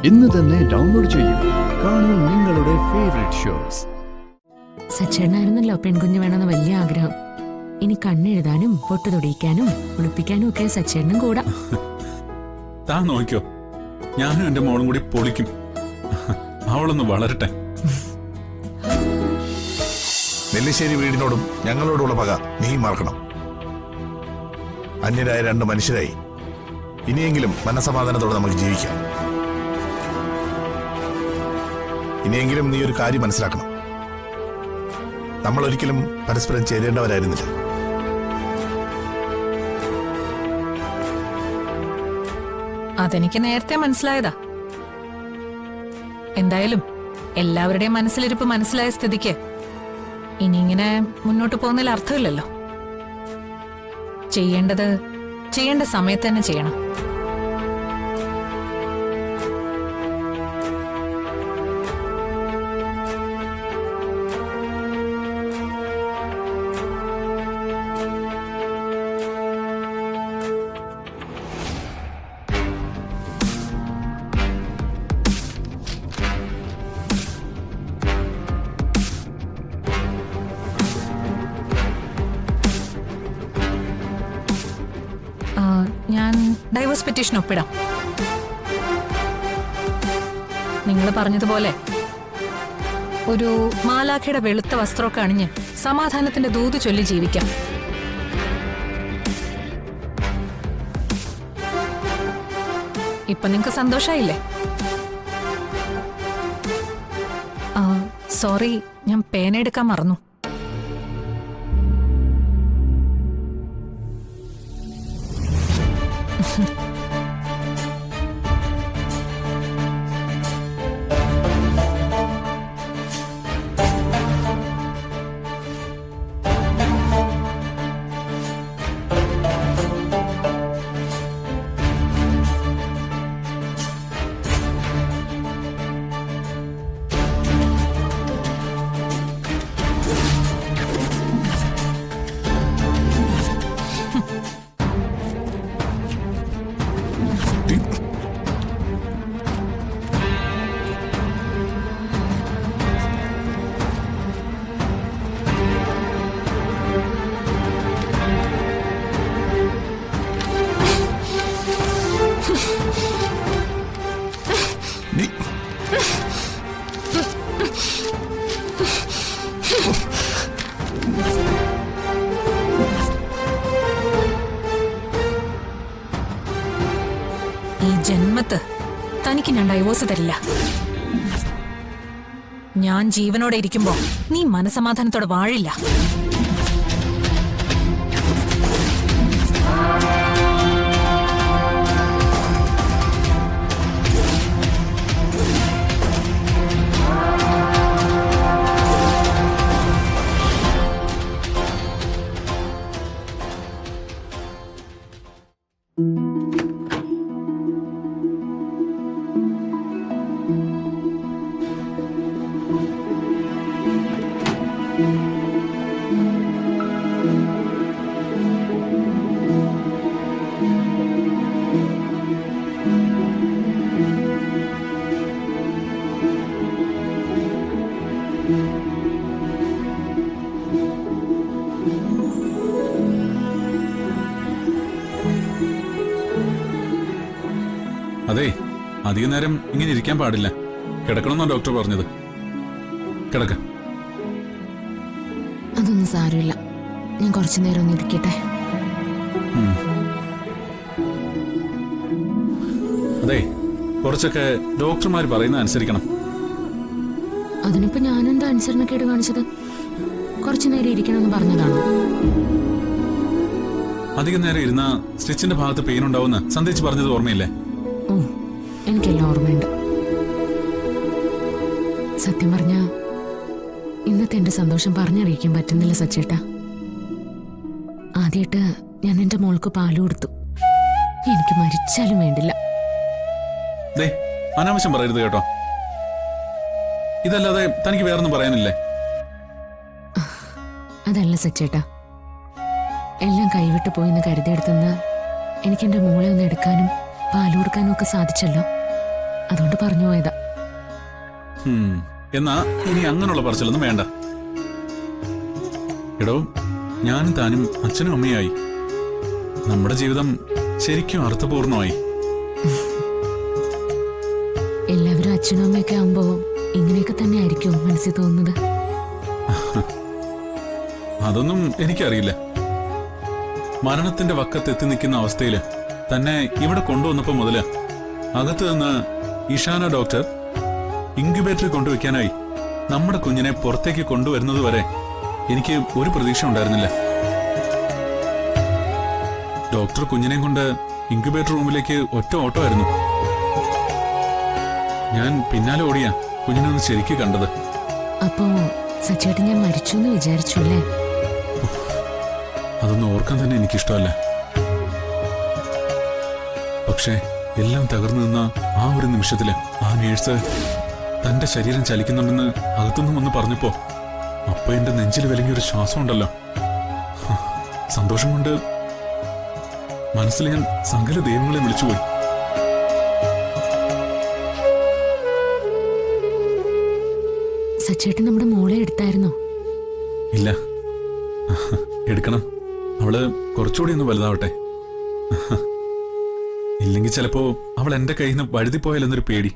ഇന്ന് തന്നെ ഡൗൺലോഡ് ചെയ്യൂ. കാണൂ നിങ്ങളുടെ ഫേവറേറ്റ് ഷോസ്. സച്ചേട്ടനായിരുന്നല്ലോ പെൺകുഞ്ഞ് വേണമെന്ന് വലിയ ആഗ്രഹം. ഇനി കണ്ണെഴുതാനും പൊട്ടു തൊടിയിക്കാനും ഒളിപ്പിക്കാനും ഒക്കെ സച്ചേട്ടനും കൂടാ. താൻ നോക്കിയോ, ഞാനും എന്റെ മോളും കൂടി പൊളിക്കും. അവളൊന്ന് വളരട്ടെ. നെല്ലിശ്ശേരി വീടിനോടും ഞങ്ങളോടുള്ള പക നീ മറക്കണം. അന്യരായ രണ്ട് മനുഷ്യരായി ഇനിയെങ്കിലും മനസമാധാനത്തോടെ നമുക്ക് ജീവിക്കാം. ഇനിയെങ്കിലും നീ ഒരു കാര്യം മനസ്സിലാക്കണം, നമ്മൾ ഒരിക്കലും പരസ്പരം ചേരേണ്ടവരായിരുന്നില്ല. അതെനിക്ക് നേരത്തെ മനസ്സിലായതാ. എന്തായാലും എല്ലാവരുടെയും മനസ്സിലിരിപ്പ് മനസ്സിലായ സ്ഥിതിക്ക് ഇനി ഇങ്ങനെ മുന്നോട്ട് പോകുന്നതിൽ അർത്ഥമില്ലല്ലോ. ചെയ്യേണ്ടത് ചെയ്യേണ്ട സമയത്ത് തന്നെ ചെയ്യണം. ഞാൻ ഡൈവേഴ്സ് പെറ്റീഷൻ ഒപ്പിടാം. നിങ്ങൾ പറഞ്ഞതുപോലെ ഒരു മാലാഖയുടെ വെളുത്ത വസ്ത്രമൊക്കെ അണിഞ്ഞ് സമാധാനത്തിന്റെ ദൂത് ചൊല്ലി ജീവിക്കാം. ഇപ്പൊ നിങ്ങക്ക് സന്തോഷായില്ലേ? സോറി, ഞാൻ പേന എടുക്കാൻ മറന്നു. ഈ ജന്മത്ത് തനിക്ക് ഞാൻ ഡൈവോഴ്സ് തരില്ല. ഞാൻ ജീവനോടെ ഇരിക്കുമ്പോ നീ മനസമാധാനത്തോടെ വാഴില്ല. അതെ, അധിക നേരം ഇങ്ങനെ ഇരിക്കാൻ പാടില്ല. കിടക്കണമെന്നാ ഡോക്ടർ പറഞ്ഞത്. കിടക്ക. അതൊന്നും സാരമില്ല, ഞാൻ കുറച്ചു നേരം ഒന്ന് ഇരിക്കട്ടെ. അതെ, കുറച്ചൊക്കെ ഡോക്ടർമാർ പറയുന്ന അനുസരിക്കണം. അതിനിപ്പോ ഞാനെന്താ അനുസരണക്കേട് കാണിച്ചത്? കുറച്ചു നേരം ഇരിക്കണമെന്ന് പറഞ്ഞതാണോ? അധികം നേരം ഇരുന്ന സ്റ്റിച്ചിന്റെ ഭാഗത്ത് പെയിൻ ഉണ്ടാവുമെന്ന് സന്ദേശിച്ച് പറഞ്ഞത് ഓർമ്മയില്ലേ? ഓ, എനിക്കെല്ലാം ഓർമ്മയുണ്ട്. സത്യം പറഞ്ഞ ഇന്നത്തെ എന്റെ സന്തോഷം പറഞ്ഞറിയിക്കാൻ പറ്റുന്നില്ല സച്ചേട്ടാ. ആദ്യമായിട്ട് ഞാൻ എന്റെ മോൾക്ക് പാല് കൊടുത്തു. എനിക്ക് മരിച്ചാലും വേണ്ടില്ല. അനാവശ്യം പറയരുത് കേട്ടോ. ഇതല്ലാതെ തനിക്ക് വേറൊന്നും പറയാനില്ലേ? അതല്ല സച്ചേട്ടാ, എല്ലാം കൈവിട്ടു പോയിന്ന് കരുതിയെടുത്തുനിന്ന് എനിക്ക് എന്റെ മോളെ ഒന്ന് എടുക്കാനും പാല് കൊടുക്കാനും ഒക്കെ സാധിച്ചല്ലോ. അതുകൊണ്ട് പറഞ്ഞു പോയതാ. എന്നാ ഇനി അങ്ങനെയുള്ള പറച്ചിലൊന്നും വേണ്ട. എടോ, ഞാനും താനും അച്ഛനും അമ്മയായി. നമ്മുടെ ജീവിതം ശരിക്കും അർത്ഥപൂർണമായി. എല്ലാവരും അച്ഛനും അമ്മയൊക്കെ ആവുമ്പോ ഇങ്ങനെയൊക്കെ തന്നെ ആയിരിക്കും മനസ്സിൽ തോന്നുന്നത്. അതൊന്നും എനിക്കറിയില്ല. മരണത്തിന്റെ വക്കത്തെത്തി നിൽക്കുന്ന അവസ്ഥയില് തന്നെ ഇവിടെ കൊണ്ടുവന്നപ്പോ മുതല് അകത്ത് നിന്ന് ഇഷാന ഡോക്ടർ ഇൻക്യുബേറ്ററിൽ കൊണ്ടുവയ്ക്കാനായി നമ്മുടെ കുഞ്ഞിനെ പുറത്തേക്ക് കൊണ്ടുവരുന്നത് വരെ എനിക്ക് ഒരു പ്രതീക്ഷ ഉണ്ടായിരുന്നില്ല. ഡോക്ടർ കുഞ്ഞിനെയും കൊണ്ട് ഇൻക്യുബേറ്റർ റൂമിലേക്ക് ഒറ്റ ഓട്ടോ ആയിരുന്നു. ഞാൻ പിന്നാലെ ഓടിയാ കുഞ്ഞിനെ ഒന്ന് ശരിക്ക് കണ്ടത്. അപ്പോ സച്ചേട്ടൻ ഞാൻ മരിച്ചു എന്ന് വിചാരിച്ചു അല്ലേ? അതൊന്നും ഓർക്കാൻ തന്നെ എനിക്കിഷ്ടമല്ല. പക്ഷേ എല്ലാം തകർന്നു നിന്ന ആ ഒരു നിമിഷത്തില് ആ നേഴ്സ് തന്റെ ശരീരം ചലിക്കുന്നുണ്ടെന്ന് അകത്തുനിന്നും ഒന്ന് പറഞ്ഞപ്പോ അപ്പൊ എന്റെ നെഞ്ചിൽ വിലങ്ങിയൊരു ശ്വാസം ഉണ്ടല്ലോ. സന്തോഷം കൊണ്ട് മനസ്സിൽ ഞാൻ സകല ദൈവങ്ങളെ വിളിച്ചുപോയി. സച്ചേട്ടൻ നമ്മുടെ മോളെ എടുത്തായിരുന്നോ? ഇല്ല, എടുക്കണം. അവള് കുറച്ചുകൂടി ഒന്ന് വലുതാവട്ടെ. ഇല്ലെങ്കിൽ ചിലപ്പോ അവൾ എന്റെ കയ്യിൽ നിന്ന് വഴുതിപ്പോയാലെന്നൊരു പേടി.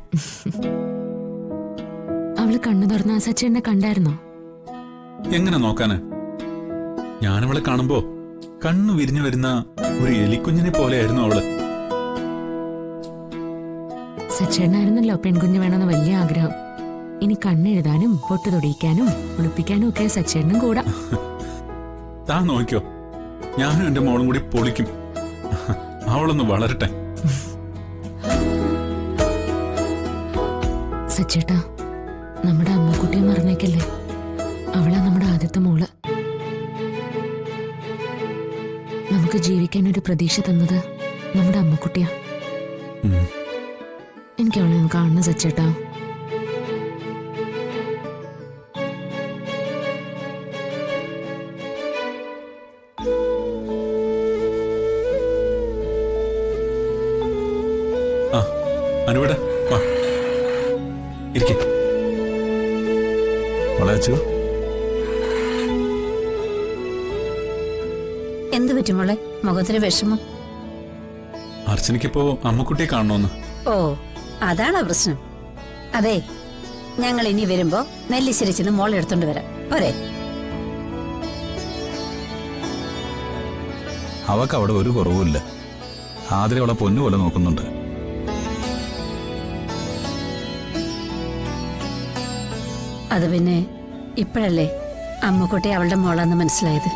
അവള് കണ്ണു തുറന്ന സച്ചേട്ടനെ കണ്ടായിരുന്നോ? എങ്ങനെ നോക്കാന്? ഞാനവളെ കാണുമ്പോ കണ്ണു വിരിഞ്ഞു വരുന്ന ഒരു എലിക്കുഞ്ഞിനെ പോലെയായിരുന്നു അവള്. സച്ചേട്ടനായിരുന്നല്ലോ പെൺകുഞ്ഞ് വേണമെന്ന് വലിയ ആഗ്രഹം. ഇനി കണ്ണെഴുതാനും പൊട്ട് തൊടിയിക്കാനും ഒളിപ്പിക്കാനും ഒക്കെ സച്ചേട്ടനും കൂടാ. താൻ നോക്കിയോ, ഞാനും എന്റെ മോളും കൂടി പൊളിക്കും. അവളൊന്ന് വളരട്ടെ. സച്ചേട്ടാ, നമ്മുടെ അമ്മക്കുട്ടിയെ മറന്നേക്കല്ലേ. അവളാ നമ്മുടെ ആദ്യത്തെ മോള്. നമുക്ക് ജീവിക്കാൻ ഒരു പ്രതീക്ഷ തന്നത് നമ്മുടെ അമ്മക്കുട്ടിയാ. എനിക്ക് അവളെ ഒന്ന് കാണണം സച്ചേട്ടാ. ആ, അനുവേടാ വാ ഇരിക്കേ. വളച്ചു എന്ത് പറ്റും മോളെ? മുഖത്തിന് വിഷമം? അർച്ചനയ്ക്കിപ്പോ അമ്മക്കുട്ടിയെ കാണണോന്ന്. ഓ, അതാണോ പ്രശ്നം? അതെ, ഞങ്ങൾ ഇനി വരുമ്പോ നെല്ലിശ്ശേരി ചെന്ന് മോളെ എടുത്തോണ്ട് വരാം. പോരെ? അവക്ക് അവിടെ ഒരു കുറവുമില്ല. ആതിരെ അവളെ പൊന്നുപോലെ നോക്കുന്നുണ്ട്. അത് പിന്നെ ഇപ്പോഴല്ലേ അമ്മക്കുട്ടി അവളുടെ മോളാന്ന് മനസ്സിലായത്.